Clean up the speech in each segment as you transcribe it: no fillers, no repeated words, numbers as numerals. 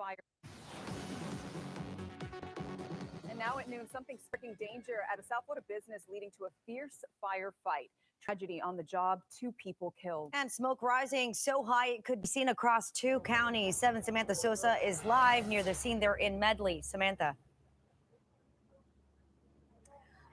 fire. And now at noon, something sparking danger at a South Florida business leading to a fierce firefight. Tragedy on the job, 2 people killed. And smoke rising so high it could be seen across 2 counties. 7 Samantha Sosa is live near the scene there in Medley. Samantha.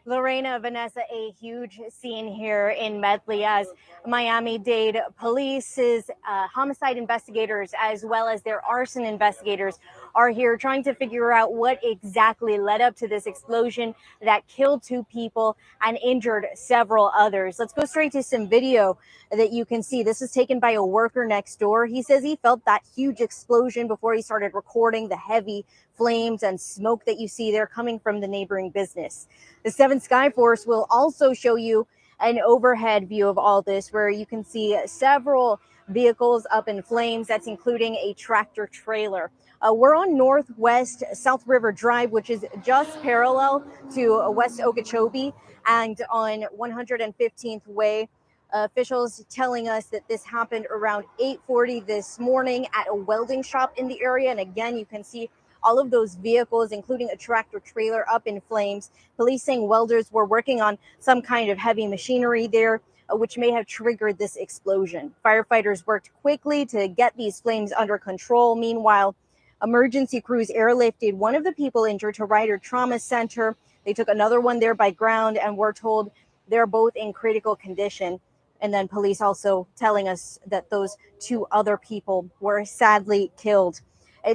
Lorena, Vanessa, a huge scene here in Medley as Miami-Dade police's homicide investigators, as well as their arson investigators, are here trying to figure out what exactly led up to this explosion that killed 2 people and injured several others. Let's go straight to some video that you can see. This is taken by a worker next door. He says he felt that huge explosion before he started recording the heavy flames and smoke that you see there coming from the neighboring business. The 7 Skyforce will also show you an overhead view of all this, where you can see several vehicles up in flames. That's including a tractor trailer. We're on Northwest South River Drive, which is just parallel to West Okeechobee, and on 115th Way. Officials telling us that this happened around 8:40 this morning at a welding shop in the area. And again, you can see all of those vehicles, including a tractor trailer, up in flames. Police saying welders were working on some kind of heavy machinery there, which may have triggered this explosion. Firefighters worked quickly to get these flames under control. Meanwhile, emergency crews airlifted one of the people injured to Ryder Trauma Center. They took another one there by ground, and we're told they're both in critical condition. And then police also telling us that those 2 other people were sadly killed.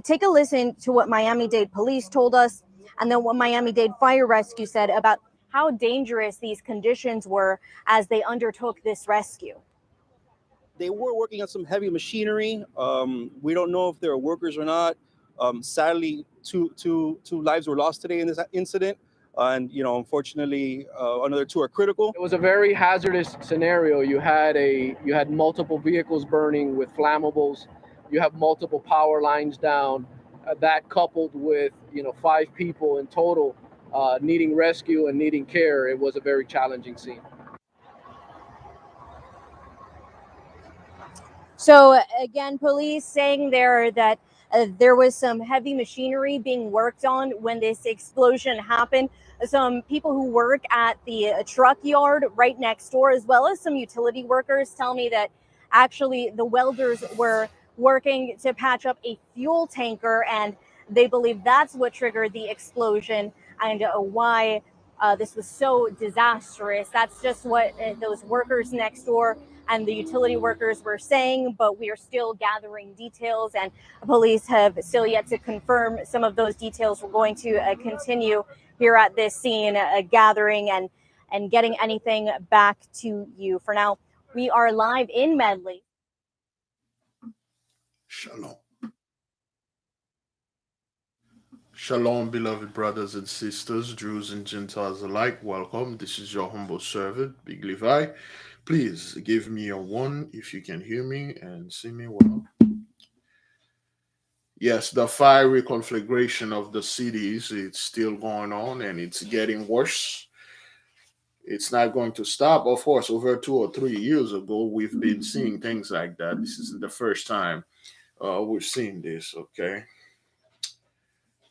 Take a listen to what Miami-Dade police told us, and then what Miami-Dade Fire Rescue said about how dangerous these conditions were as they undertook this rescue. They were working on some heavy machinery. We don't know if they were workers or not. Sadly, two lives were lost today in this incident. And, unfortunately, another 2 are critical. It was a very hazardous scenario. You had multiple vehicles burning with flammables. You have multiple power lines down. That coupled with 5 people in total needing rescue and needing care, it was a very challenging scene. So again, police saying there that there was some heavy machinery being worked on when this explosion happened. Some people who work at the truck yard right next door, as well as some utility workers, tell me that actually the welders were working to patch up a fuel tanker, and they believe that's what triggered the explosion and why this was so disastrous. That's just what those workers next door and the utility workers were saying, but we are still gathering details, and police have still yet to confirm some of those details. We're going to continue here at this scene, gathering and getting anything back to you. For now, we are live in Medley. Shalom. Shalom, beloved brothers and sisters, Jews and Gentiles alike. Welcome. This is your humble servant, Big Levi. Please give me a 1 if you can hear me and see me well. Yes, the fiery conflagration of the cities, it's still going on and it's getting worse. It's not going to stop. Of course, over 2 or 3 years ago, we've been seeing things like that. This isn't the first time we're seeing this, okay?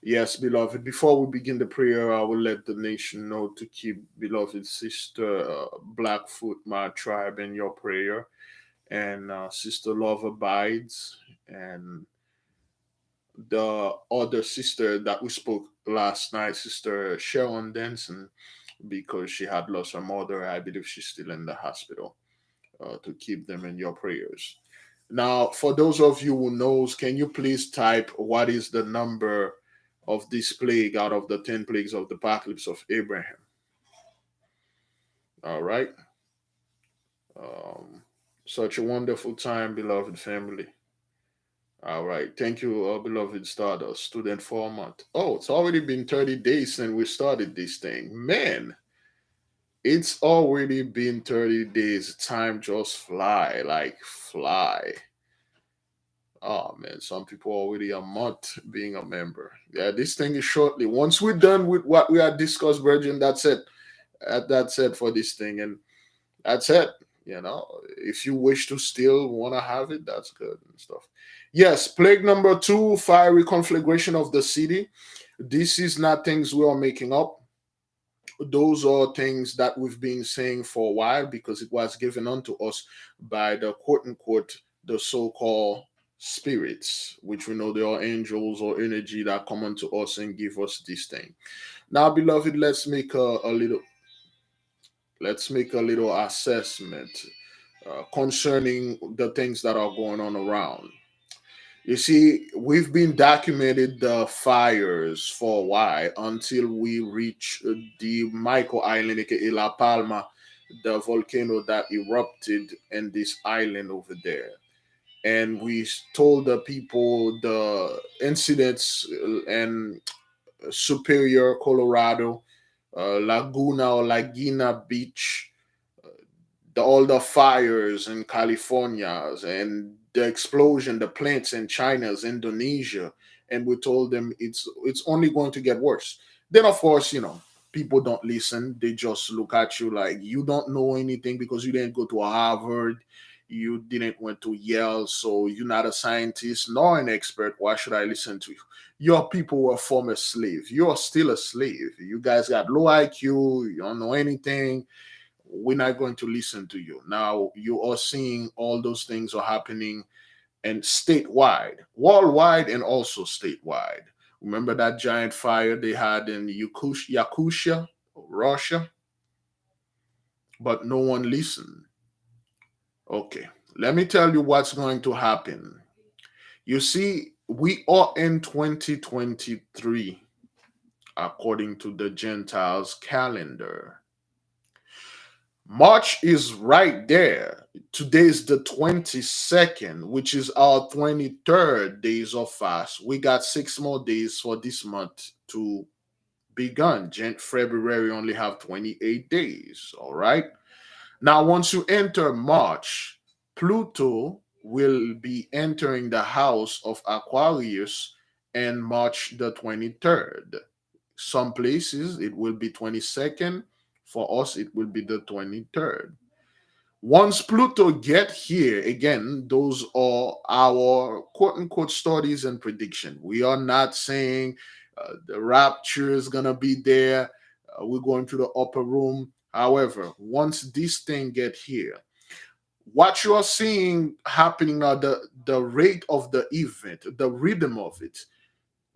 Yes, beloved, before we begin the prayer, I will let the nation know to keep beloved sister Blackfoot, my tribe, in your prayer, and sister Love Abides, and the other sister that we spoke last night, sister Sharon Denson, because she had lost her mother. I believe she's still in the hospital, to keep them in your prayers. Now, for those of you who knows, can you please type what is the number of this plague out of the 10 plagues of the apocalypse of Abraham? All right. Such a wonderful time, beloved family. All right. Thank you, beloved Stardust, student for a month. Oh, it's already been 30 days since we started this thing. Man, it's already been 30 days. Time just fly, like fly. Oh man, some people already a month being a member. Yeah, this thing is shortly. Once we're done with what we had discussed, Virgin, that's it. That's it for this thing, and that's it. You know, if you wish to still want to have it, that's good and stuff. Yes, plague number 2, fiery conflagration of the city. This is not things we are making up. Those are things that we've been saying for a while because it was given unto us by the quote unquote the so-called spirits, which we know they are angels or energy that come unto us and give us this thing. Now, beloved, let's make a little assessment concerning the things that are going on around. You see, we've been documented the fires for a while until we reach the Michael Island, aka La Palma, the volcano that erupted in this island over there. And we told the people the incidents in Superior, Colorado, Laguna or Laguna Beach, all the fires in California and the explosion, the plants in China's, Indonesia, and we told them it's only going to get worse. Then of course, people don't listen. They just look at you like you don't know anything because you didn't go to Harvard, you didn't went to Yale, so you're not a scientist nor an expert. Why should I listen to you? Your people were former slaves. You're still a slave. You guys got low IQ. You don't know anything. We're not going to listen to you. Now you are seeing all those things are happening and statewide, worldwide, and also statewide. Remember that giant fire they had in Yakutia, Russia? But no one listened. Okay, let me tell you what's going to happen. You see, we are in 2023 according to the Gentiles calendar. March is right there. Today is the 22nd, which is our 23rd days of fast. We got 6 more days for this month to begun. February only have 28 days. All right. Now, once you enter March, Pluto will be entering the house of Aquarius in March the 23rd. Some places it will be 22nd. For us, it will be the 23rd. Once Pluto get here, again, those are our quote-unquote studies and prediction. We are not saying the rapture is going to be there. We're going to the upper room. However, once this thing get here, what you are seeing happening now, the rate of the event, the rhythm of it,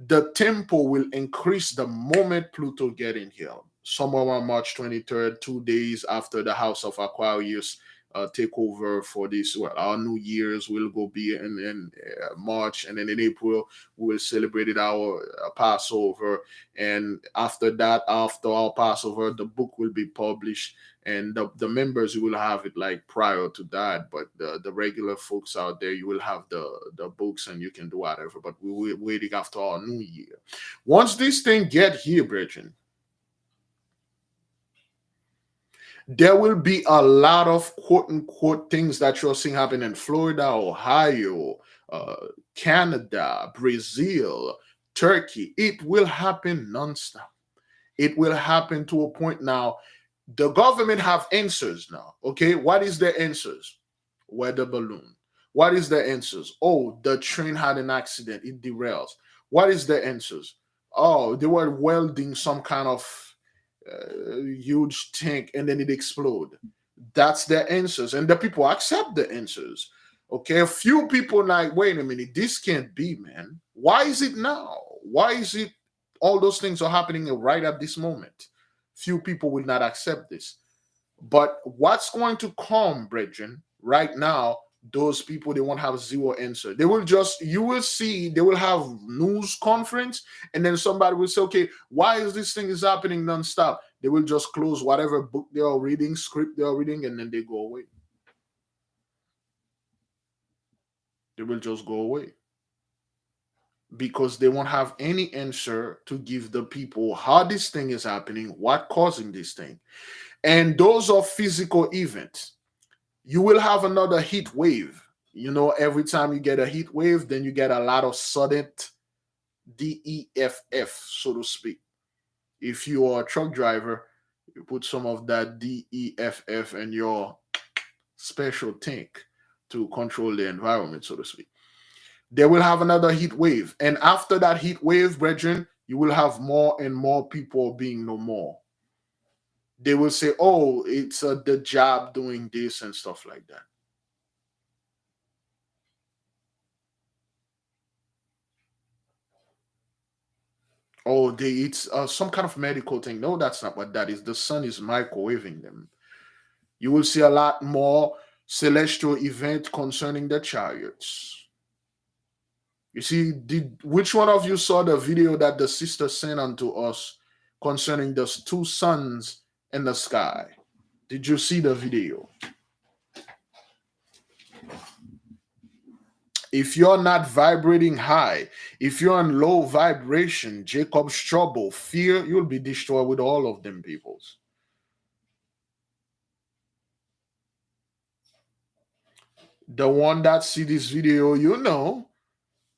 the tempo will increase the moment Pluto get in here. Somewhere on March 23rd, 2 days after the House of Aquarius take over for this. Well, our New Year's will go be in March, and then in April we will celebrate our Passover. And after that, after our Passover, the book will be published, and the members will have it like prior to that. But the regular folks out there, you will have the books and you can do whatever. But we're waiting after our New Year. Once this thing get here, brethren, there will be a lot of quote unquote things that you're seeing happen in Florida, Ohio, Canada, Brazil, Turkey. It will happen nonstop. It will happen to a point now. The government have answers now. Okay, what is their answers? Weather balloon. What is the answers? Oh, the train had an accident. It derails. What is the answers? Oh, they were welding some kind of huge tank and then it explode. That's their answers, and the people accept the answers. Okay, a few people like, wait a minute, this can't be, man. Why is it now? Why is it all those things are happening right at this moment? Few people will not accept this. But what's going to come, brethren, right now, those people, they won't have zero answer. They will just, you will see, they will have news conference, and then somebody will say, okay, why is this thing is happening nonstop? They will just close whatever book they are reading, script they are reading, and then they go away. They will just go away. Because they won't have any answer to give the people how this thing is happening, what causing this thing. And those are physical events. You will have another heat wave. Every time you get a heat wave, then you get a lot of sudden DEFF, so to speak. If you are a truck driver, you put some of that DEFF in your special tank to control the environment, so to speak. They will have another heat wave. And after that heat wave, brethren, you will have more and more people being no more. They will say, oh, it's the job doing this and stuff like that. Oh, it's some kind of medical thing. No, that's not what that is. The sun is microwaving them. You will see a lot more celestial event concerning the chariots. You see, which one of you saw the video that the sister sent unto us concerning the two suns in the sky? Did you see the video? If you're not vibrating high, if you're in low vibration, Jacob's trouble, fear, you'll be destroyed with all of them peoples. The one that see this video, you know,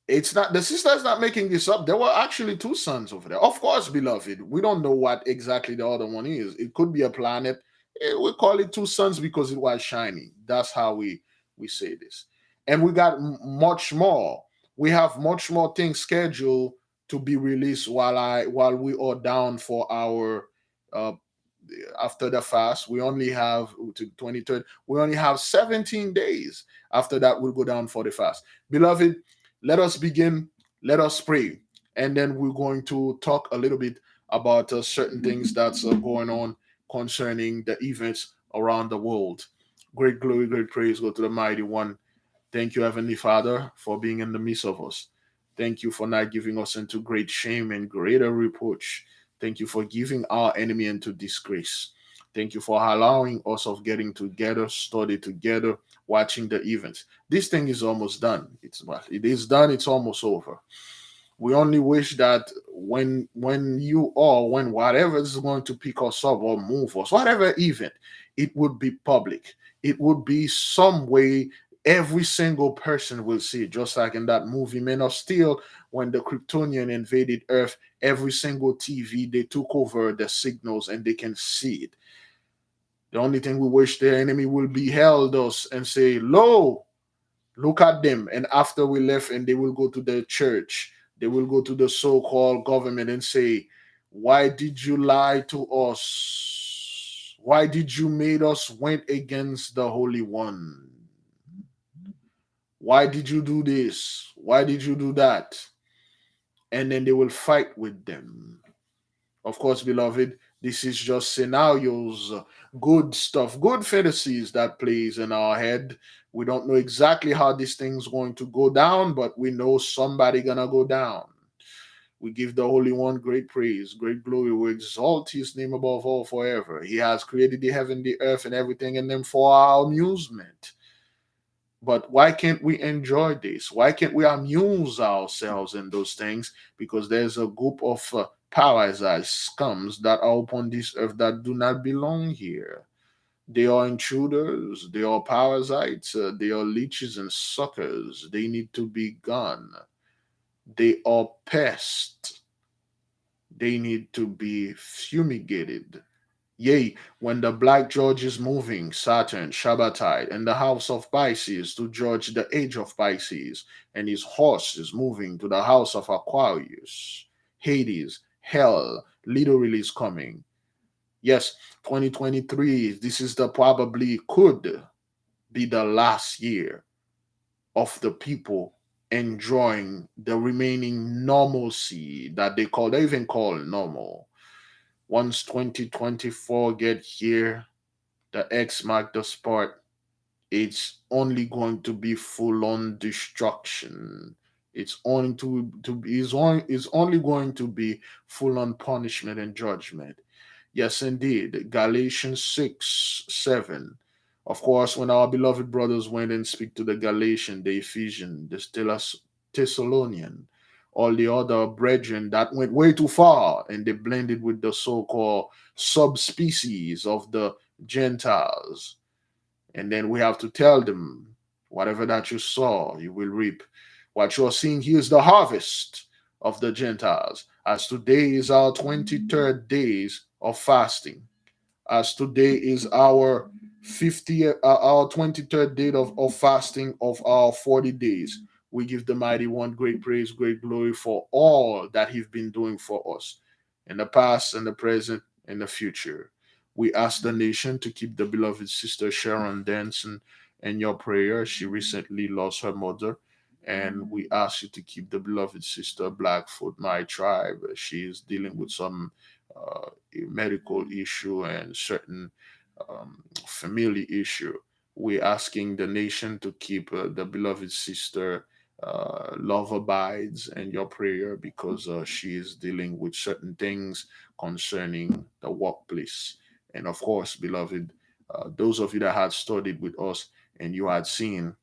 it's not, the sister is not making this up. There were actually two suns over there. Of course, beloved, we don't know what exactly the other one is. It could be a planet. We call it two suns because it was shining. That's how we say this. And we got much more. We have much more things scheduled to be released while we are down for our after the fast. We only have to 23rd. We only have 17 days. After that, we'll go down for the fast. Beloved, let us begin. Let us pray. And then we're going to talk a little bit about certain things that's going on concerning the events around the world. Great glory, great praise go to the mighty one. Thank you, Heavenly Father, for being in the midst of us. Thank you for not giving us into great shame and greater reproach. Thank you for giving our enemy into disgrace. Thank you for allowing us of getting together, study together, watching the events. This thing is almost done. It is done. It's almost over. We only wish that when whatever is going to pick us up or move us, whatever event, it would be public. It would be some way every single person will see it, just like in that movie Man of Steel, when the Kryptonian invaded Earth, every single TV, they took over the signals and they can see it. The only thing we wish the enemy will behold us and say, lo, look at them. And after we left, and they will go to the church, they will go to the so-called government and say, why did you lie to us? Why did you make us went against the Holy One? Why did you do this? Why did you do that? And then they will fight with them. Of course, beloved, this is just scenarios, good stuff, good fantasies that plays in our head. We don't know exactly how this thing's going to go down, but we know somebody gonna go down. We give the Holy One great praise, great glory. We exalt his name above all forever. He has created the heaven, the earth, and everything in them for our amusement. But why can't we enjoy this? Why can't we amuse ourselves in those things? Because there's a group of parasites, scums that are upon this earth that do not belong here. They are intruders, they are parasites, they are leeches and suckers. They need to be gone. They are pests. They need to be fumigated. Yea, when the black George is moving, Saturn, Shabbatite, in the house of Pisces to judge the age of Pisces, and his horse is moving to the house of Aquarius, Hades, hell, literally is coming. Yes, 2023, this is probably could be the last year of the people enjoying the remaining normalcy that they even call normal. Once 2024 get here, the X mark the spot, it's only going to be full-on destruction. It's only it's only going to be full-on punishment and judgment. Yes, indeed. Galatians 6:7. Of course, when our beloved brothers went and speak to the Galatian, the Ephesian, the Thessalonian, all the other brethren that went way too far and they blended with the so-called subspecies of the Gentiles. And then we have to tell them, whatever that you saw, you will reap. What you're seeing here is the harvest of the Gentiles. As today is our 23rd days of fasting, as today is our our 23rd day of fasting of our 40 days. We give the mighty one great praise, great glory for all that he's been doing for us in the past and the present and the future. We ask the nation to keep the beloved sister Sharon Danson in your prayer. She recently lost her mother. And we ask you to keep the beloved sister Blackfoot, my tribe. She is dealing with some medical issue and certain family issue. We're asking the nation to keep the beloved sister Love Abides in your prayer because she is dealing with certain things concerning the workplace. And of course, beloved, those of you that had studied with us and you had seen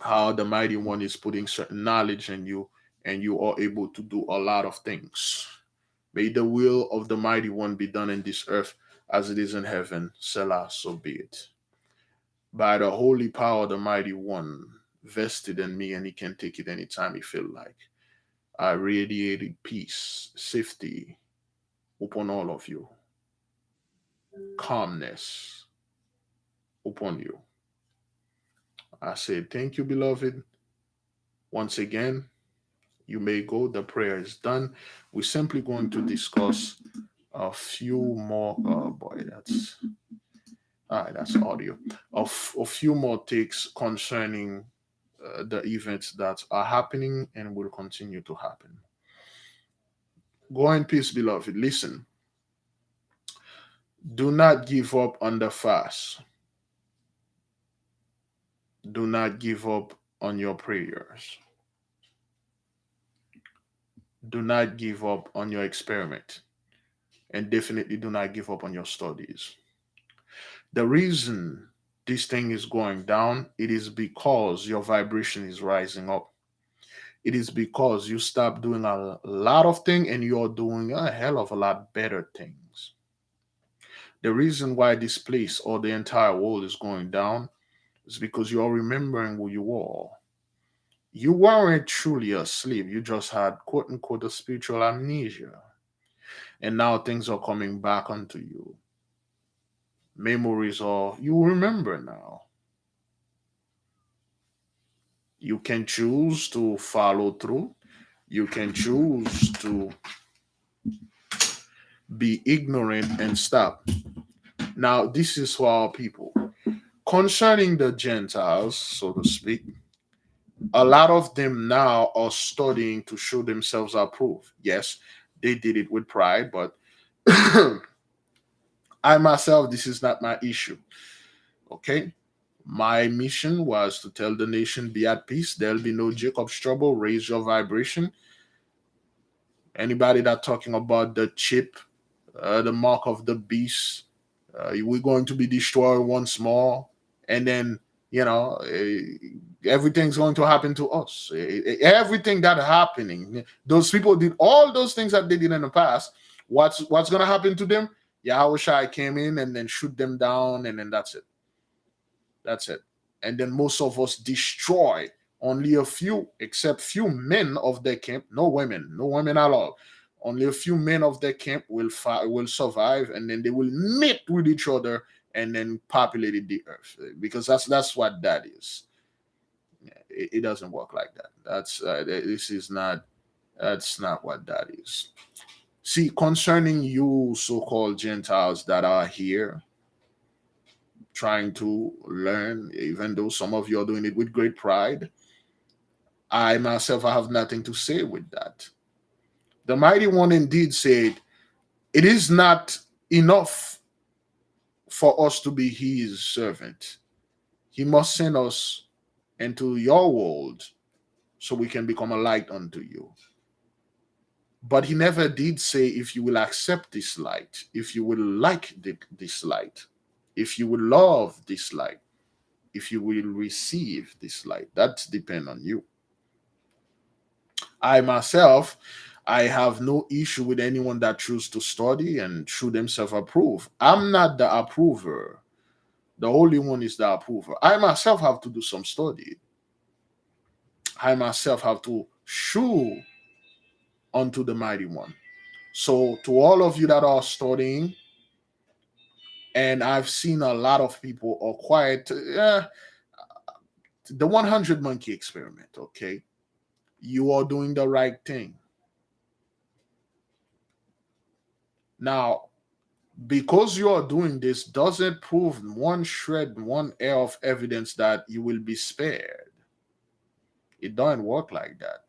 how the mighty one is putting certain knowledge in you and you are able to do a lot of things. May the will of the mighty one be done in this earth as it is in heaven. Selah, so be it. By the holy power of the mighty one vested in me, and he can take it anytime he feel like. I radiated peace, safety upon all of you, calmness upon you. I say thank you, beloved. Once again, you may go. The prayer is done. We're simply going to discuss a few more. Oh boy, that's all right. That's audio. A few more takes concerning the events that are happening and will continue to happen. Go in peace, beloved. Listen. Do not give up on the fast. Do not give up on your prayers. Do not give up on your experiment. And definitely do not give up on your studies. The reason this thing is going down, it is because your vibration is rising up. It is because you stop doing a lot of things and you're doing a hell of a lot better things. The reason why this place or the entire world is going down is because you're remembering who you are. You weren't truly asleep. You just had quote unquote a spiritual amnesia. And now things are coming back onto you. Memories are, you remember now. You can choose to follow through. You can choose to be ignorant and stop. Now, this is for our people. Concerning the Gentiles, so to speak, a lot of them now are studying to show themselves approved. Yes, they did it with pride, but I myself, this is not my issue. Okay? My mission was to tell the nation, be at peace. There'll be no Jacob's trouble. Raise your vibration. Anybody that talking about the chip, the mark of the beast, we're going to be destroyed once more, and then everything's going to happen to us. Everything that happening, those people did all those things that they did in the past. What's going to happen to them? Yahushua came in and then shoot them down, and then that's it. That's it. And then most of us destroy only a few, except few men of their camp, no women at all. Only a few men of their camp will survive, and then they will meet with each other and then populate the earth, because that's what that is. It doesn't work like that. That's not what that is. See, concerning you so-called Gentiles that are here trying to learn, even though some of you are doing it with great pride, I myself, I have nothing to say with that. The Mighty One indeed said, it is not enough for us to be his servant. He must send us into your world so we can become a light unto you. But he never did say if you will accept this light, if you will like this light, if you will love this light, if you will receive this light. That depends on you. I myself, I have no issue with anyone that chooses to study and show themselves approve. I'm not the approver. The Holy One is the approver. I myself have to do some study. I myself have to show unto the Mighty One. So to all of you that are studying And I've seen a lot of people are quiet. The 100 monkey experiment, okay? You are doing the right thing. Now, because you are doing this doesn't prove one shred, one air of evidence that you will be spared. It doesn't work like that.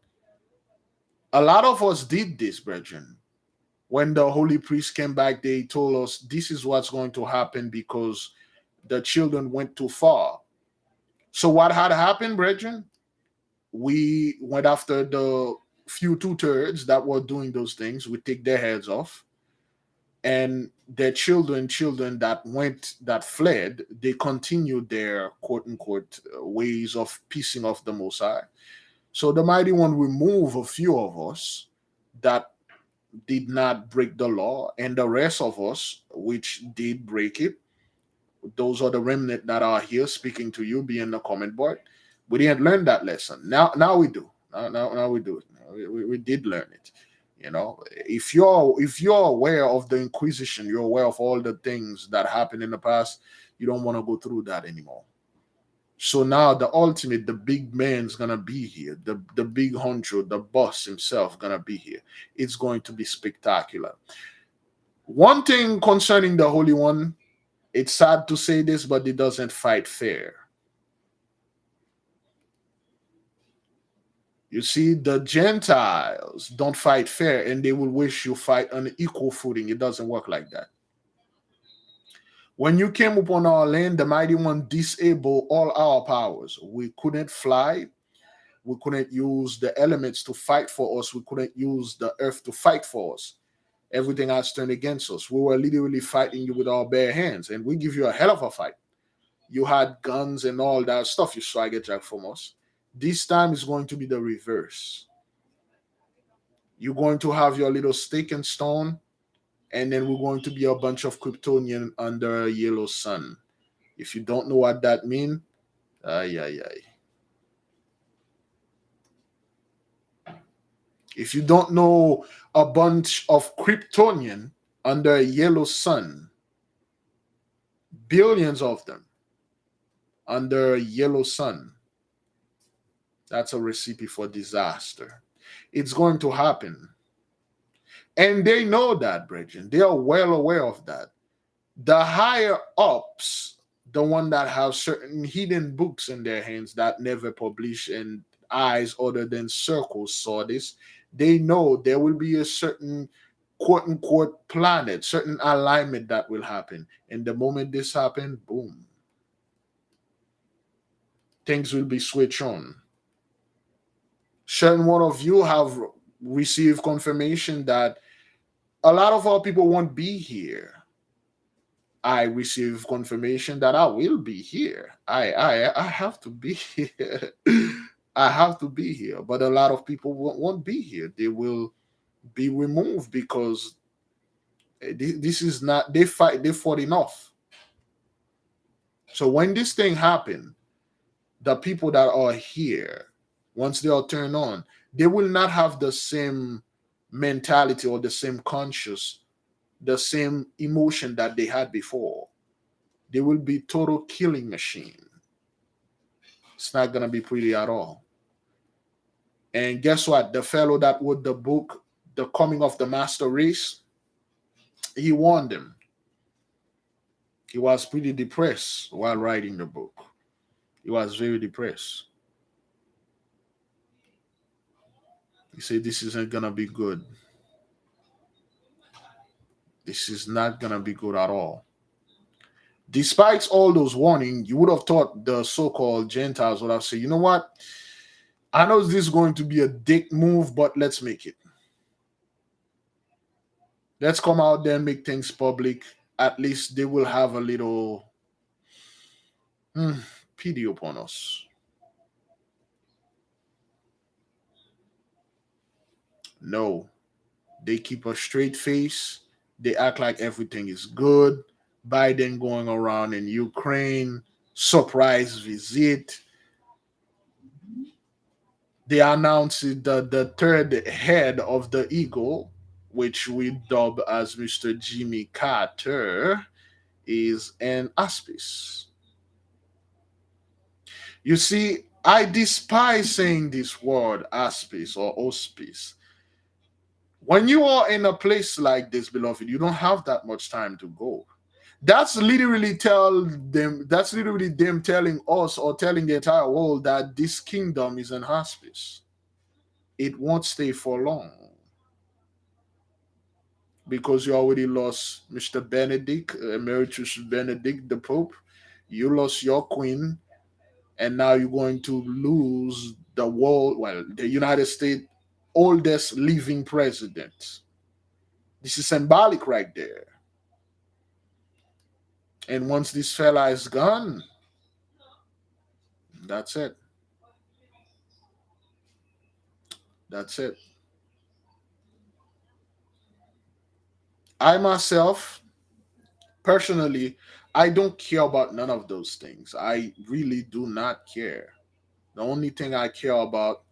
A lot of us did this, brethren. When the holy priest came back, they told us this is what's going to happen because the children went too far. So what had happened, brethren? We went after the few two-thirds that were doing those things. We take their heads off, and their children that fled, they continued their quote unquote ways of piecing off the Most High. So the mighty one removed a few of us that did not break the law, and the rest of us which did break it. Those are the remnant that are here speaking to you, be in the comment board. We didn't learn that lesson. Now we do. Now we do. We did learn it. You know, if you're aware of the Inquisition, you're aware of all the things that happened in the past, you don't want to go through that anymore. So now the ultimate, the big man's gonna be here. The big honcho, the boss himself gonna be here. It's going to be spectacular. One thing concerning the Holy One, it's sad to say this, but it doesn't fight fair. You see, the Gentiles don't fight fair, and they will wish you fight on equal footing. It doesn't work like that. When you came upon our land, the Mighty One disabled all our powers. We couldn't fly. We couldn't use the elements to fight for us. We couldn't use the earth to fight for us. Everything has turned against us. We were literally fighting you with our bare hands, and we give you a hell of a fight. You had guns and all that stuff you swagger jack from us. This time is going to be the reverse. You're going to have your little stick and stone, and then we're going to be a bunch of Kryptonian under a yellow sun. If you don't know what that means, if you don't know a bunch of Kryptonian under a yellow sun, billions of them under a yellow sun, that's a recipe for disaster. It's going to happen. And they know that, brethren. They are well aware of that. The higher ups, the one that have certain hidden books in their hands that never publish and eyes other than circles saw this, they know there will be a certain quote unquote planet, certain alignment that will happen. And the moment this happens, boom, things will be switched on. Certain one of you have received confirmation that a lot of our people won't be here. I receive confirmation that I will be here. I have to be here. I have to be here. But a lot of people won't be here. They will be removed because this is not, they fought enough. So when this thing happened, the people that are here, once they are turned on, they will not have the same mentality or the same conscious, the same emotion that they had before. They will be total killing machine. It's not gonna be pretty at all. And guess what? The fellow that wrote the book, The Coming of the Master Race, he warned them. He was pretty depressed while writing the book. He was very depressed. He said, this isn't gonna be good. This is not gonna be good at all. Despite all those warnings, you would have thought the so-called Gentiles would have said, you know what? I know this is going to be a dick move, but let's make it. Let's come out there and make things public. At least they will have a little pity upon us. No, they keep a straight face. They act like everything is good. Biden going around in Ukraine, surprise visit. They announced the third head of the eagle, which we dub as Mr. Jimmy Carter, is an hospice. You see, I despise saying this word hospice or hospice. When you are in a place like this, beloved, you don't have that much time to go. That's literally them telling us or telling the entire world that this kingdom is an hospice. It won't stay for long because you already lost Mr. Benedict, Emeritus Benedict, the Pope. You lost your queen, and now you're going to lose the United States oldest living president. This is symbolic right there. And once this fella is gone, that's it. That's it. I myself, personally, I don't care about none of those things. I really do not care. The only thing I care about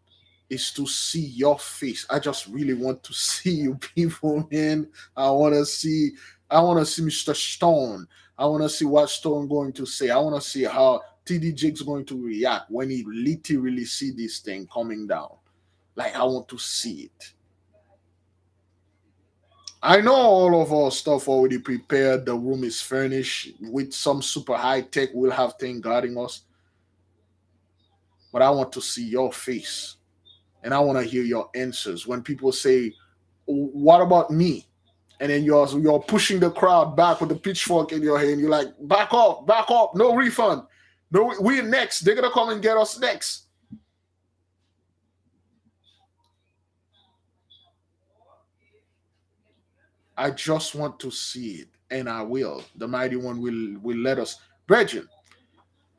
is to see your face. I just really want to see you people, man. I want to see Mr. Stone. I want to see what Stone going to say. I want to see how TD Jakes going to react when he literally see this thing coming down. Like, I want to see it. I know all of our stuff already prepared. The room is furnished with some super high tech. We'll have things guarding us. But I want to see your face. And I want to hear your answers. When people say, what about me? And then you're pushing the crowd back with the pitchfork in your hand. You're like, back up, no refund. No, we're next. They're going to come and get us next. I just want to see it, and I will. The mighty one will let us. Brethren,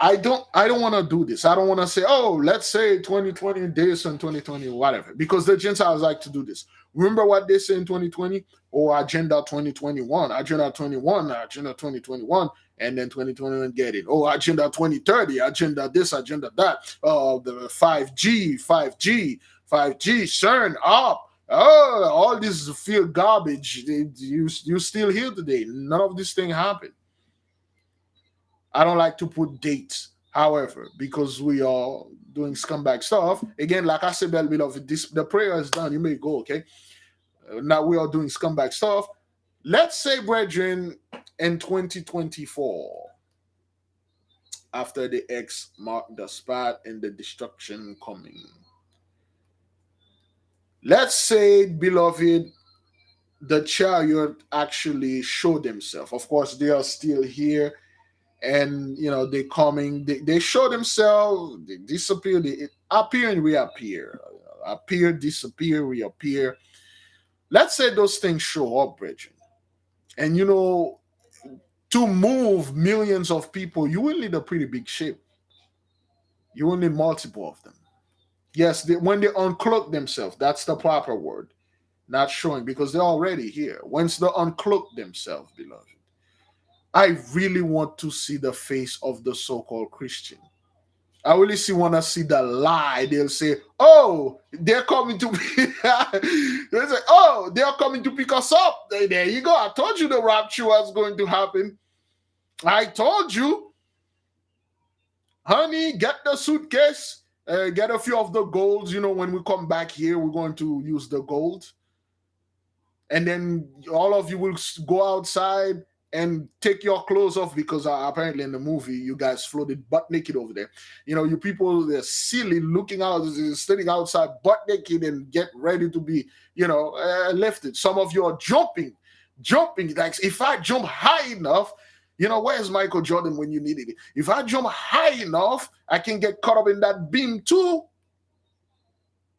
I don't want to do this. I don't want to say, oh, let's say 2020 this and 2020 whatever, because the Gentiles like to do this. Remember what they say in 2020? Oh, Agenda 2021, Agenda 21, Agenda 2021, and then 2021 get it. Oh, Agenda 2030, Agenda this, Agenda that. Oh, the 5G, CERN up. Oh, all this field garbage. You still here today. None of this thing happened. I don't like to put dates, however, because we are doing scumbag stuff. Again, like I said, beloved, the prayer is done. You may go, okay? Now we are doing scumbag stuff. Let's say, brethren, in 2024, after the X marked the spot and the destruction coming. Let's say, beloved, the chariot actually showed themselves. Of course, they are still here. And they're coming, they show themselves, they disappear, they appear and reappear, appear, disappear, reappear. Let's say those things show up, brethren. And to move millions of people, you will need a pretty big ship. You will need multiple of them. Yes, when they uncloak themselves, that's the proper word. Not showing, because they're already here. Once they uncloak themselves, beloved, I really want to see the face of the so-called Christian. I really want to see the lie. They'll say, oh, they're coming to they'll say, oh, they're coming to pick us up. There you go. I told you the rapture was going to happen. I told you. Honey, get the suitcase. Get a few of the golds. When we come back here, we're going to use the gold. And then all of you will go outside and take your clothes off, because apparently in the movie you guys floated butt naked over there. You people, they're silly, looking out, standing outside butt naked and get ready to be lifted. Some of you are jumping like, if I jump high enough, where's Michael Jordan when you needed it? If I jump high enough, I can get caught up in that beam too.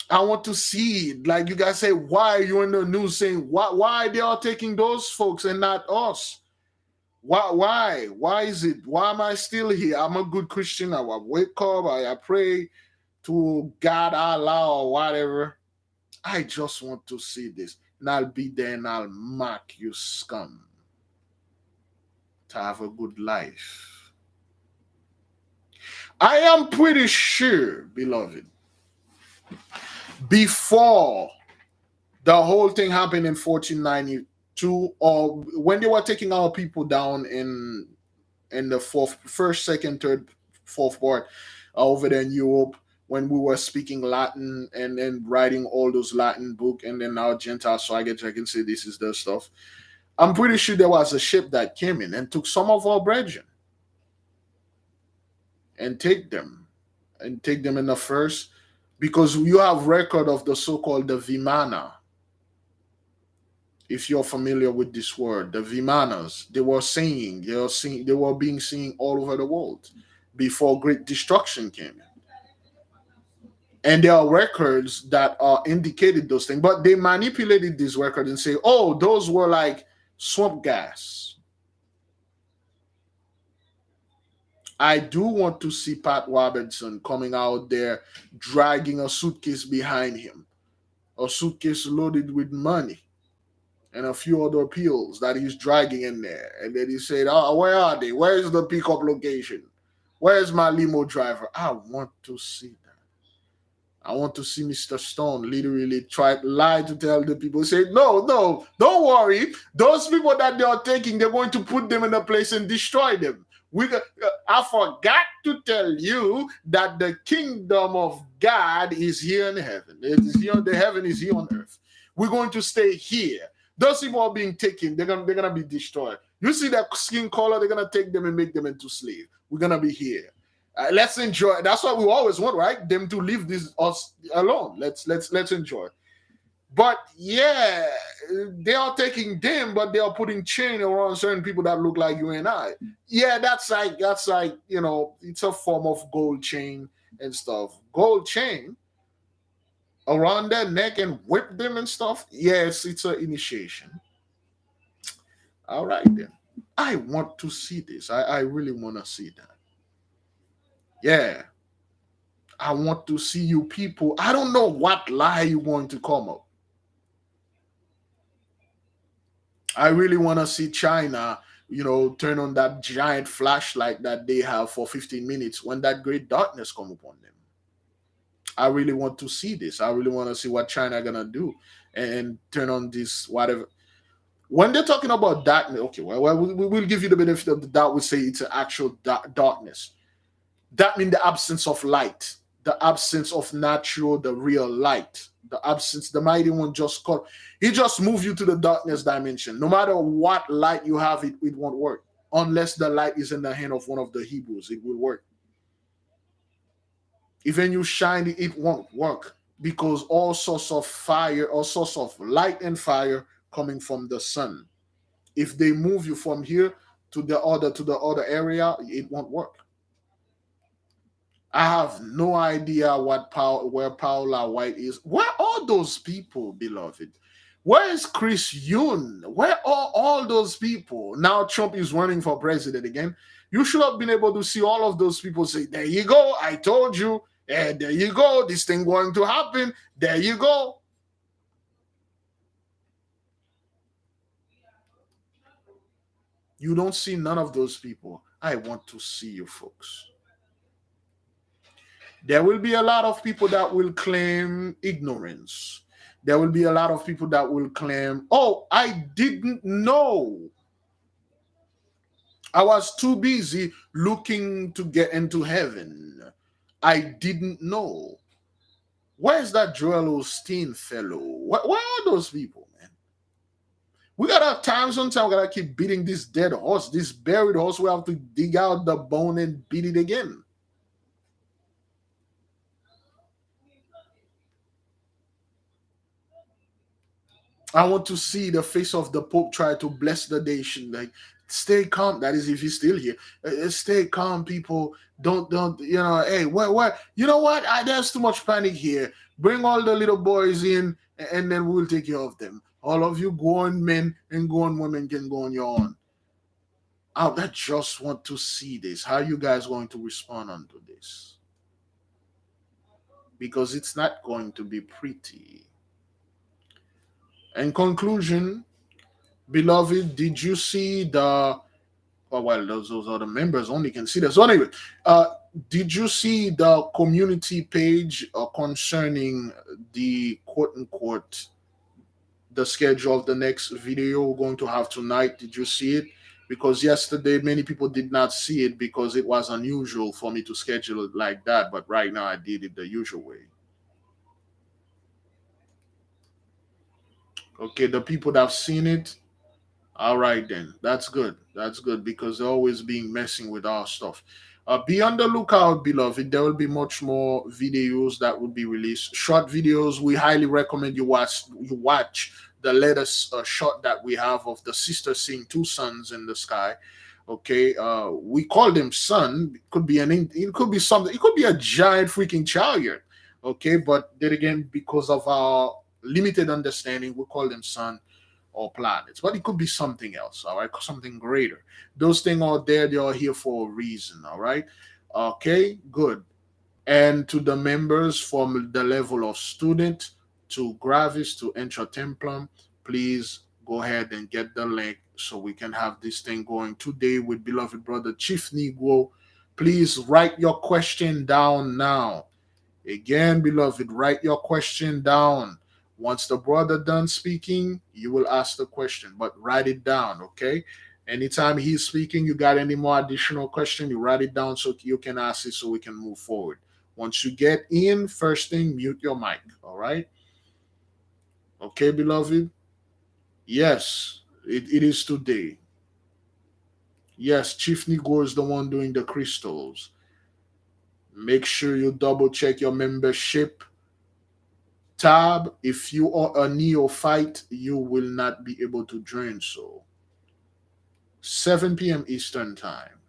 I want to see it. Like you guys say, why are you in the news saying why they are taking those folks and not us? Why is it? Why am I still here? I'm a good Christian. I wake up, I pray to God, Allah, or whatever. I just want to see this. And I'll be there and I'll mark you scum to have a good life. I am pretty sure, beloved, before the whole thing happened in 1492, to, or when they were taking our people down in the first, second, third, fourth part over there in Europe, when we were speaking Latin and then writing all those Latin book, and then now Gentiles, so I can say this is their stuff. I'm pretty sure there was a ship that came in and took some of our brethren and take them in the first, because you have record of the so-called the Vimana. If you're familiar with this word, the Vimanas, they were being seen all over the world before great destruction came in. And there are records that are indicated those things, but they manipulated these records and say, oh, those were like swamp gas. I do want to see Pat Robertson coming out there dragging a suitcase behind him, a suitcase loaded with money and a few other pills that he's dragging in there. And then he said, oh, where are they? Where is the pickup location? Where's my limo driver? I want to see that. I want to see Mr. Stone literally lie to tell the people, say, no, don't worry. Those people that they are taking, they're going to put them in a place and destroy them. I forgot to tell you that the kingdom of God is here in heaven. It is here, the heaven is here on earth. We're going to stay here. Those people are being taken. They're gonna be destroyed. You see that skin color? They're gonna take them and make them into slave. We're gonna be here. Let's enjoy. That's what we always want, right? Them to leave us alone. Let's enjoy. But yeah, they are taking them, but they are putting chain around certain people that look like you and I. Yeah, that's like it's a form of gold chain and stuff. Gold chain around their neck and whip them and stuff. Yes, it's an initiation. All right then. I want to see this. I really want to see that. Yeah. I want to see you people. I don't know what lie you're going to come up. I really want to see China, turn on that giant flashlight that they have for 15 minutes when that great darkness come upon them. I really want to see this. I really want to see what China gonna do and turn on this whatever. When they're talking about darkness, okay, well, we'll give you the benefit of the doubt. We say it's an actual darkness. That means the absence of light, the absence of natural, the real light, the absence. The mighty one he just moved you to the darkness dimension. No matter what light you have, it won't work unless the light is in the hand of one of the Hebrews. It will work. Even you shine it, it won't work because all sorts of fire, all sorts of light and fire coming from the sun. If they move you from here to the other area, it won't work. I have no idea where Paula White is. Where are those people, beloved? Where is Chris Yoon? Where are all those people? Now Trump is running for president again. You should have been able to see all of those people say, there you go, I told you. And there you go, this thing going to happen. There you go. You don't see none of those people. I want to see you folks. There will be a lot of people that will claim ignorance. There will be a lot of people that will claim, oh, I didn't know. I was too busy looking to get into heaven. I didn't know. Where's that Joel Osteen fellow? Where are those people, man? We gotta have time. Sometimes we gotta keep beating this dead horse, this buried horse. We have to dig out the bone and beat it again. I want to see the face of the Pope try to bless the nation. Like, stay calm. That is, if he's still here. Stay calm, people. Don't, hey, where? You know what? There's too much panic here. Bring all the little boys in, and then we'll take care of them. All of you grown men and grown women can go on your own. I just want to see this. How are you guys going to respond onto this? Because it's not going to be pretty. In conclusion, beloved, did you see the? Well, those are the members only can see this. So anyway, did you see the community page concerning the quote unquote the schedule of the next video we're going to have tonight. Did you see it? Because yesterday many people did not see it because it was unusual for me to schedule it like that. But right now I did it the usual way. Okay, the people that have seen it, all right then. That's good. That's good because they're always being messing with our stuff. Be on the lookout, beloved. There will be much more videos that will be released. Short videos. We highly recommend you watch the latest shot that we have of the sister seeing two suns in the sky. Okay, we call them sun. It could be it could be something. It could be a giant freaking chariot. Okay, but then again, because of our limited understanding, we call them sun or planets, but it could be something else, all right, something greater. Those things are there, they are here for a reason, all right. Okay, good. And to the members from the level of student to gravis to intra templum, please go ahead and get the link so we can have this thing going today with beloved brother Chief Negro. Please write your question down now. Again, beloved, write your question down. Once the brother done speaking, you will ask the question, but write it down, okay? Anytime he's speaking, you got any more additional question, you write it down so you can ask it so we can move forward. Once you get in, first thing, mute your mic, all right? Okay, beloved? Yes, it is today. Yes, Chief Negro is the one doing the crystals. Make sure you double check your membership tab. If you are a neophyte, you will not be able to join. So 7 p.m. Eastern time.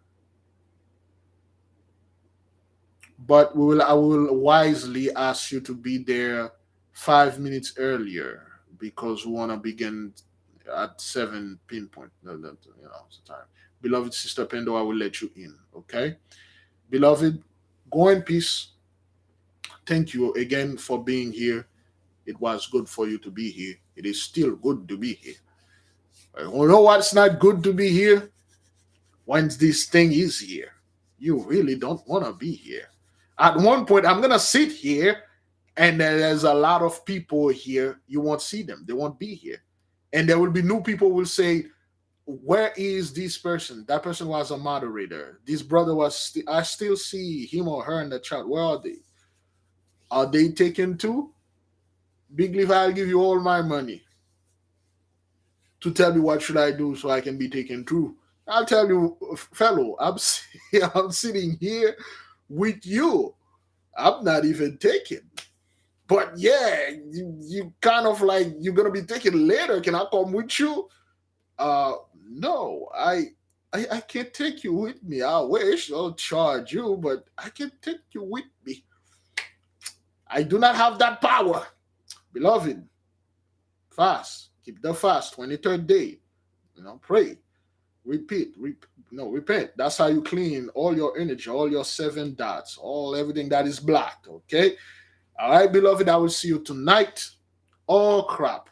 But I will wisely ask you to be there 5 minutes earlier because we want to begin at 7 pinpoint. The time. Beloved Sister Pendo, I will let you in. Okay, beloved, go in peace. Thank you again for being here. It was good for you to be here. It is still good to be here. You know what's not good to be here? When this thing is here. You really don't want to be here. At one point, I'm going to sit here and there's a lot of people here. You won't see them. They won't be here. And there will be new people who will say, where is this person? That person was a moderator. This brother was, I still see him or her in the chat. Where are they? Are they taken too? Big Leaf, I'll give you all my money to tell me what should I do so I can be taken through. I'll tell you, fellow, I'm sitting here with you. I'm not even taken. But yeah, you kind of like, you're going to be taken later. Can I come with you? No, I can't take you with me. I wish I'll charge you, but I can't take you with me. I do not have that power. Beloved, fast. Keep the fast, 23rd day. Pray. Repent. That's how you clean all your energy, all your 7 dots, everything that is blocked, okay? All right, beloved, I will see you tonight. Oh, crap.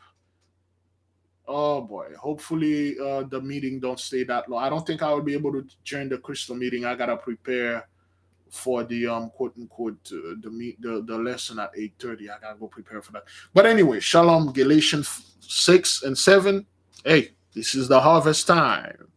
Oh, boy. Hopefully the meeting don't stay that long. I don't think I will be able to join the crystal meeting. I got to prepare for the quote unquote the lesson at 8:30. I gotta go prepare for that. But anyway, Shalom, Galatians 6 and 7. Hey, this is the harvest time.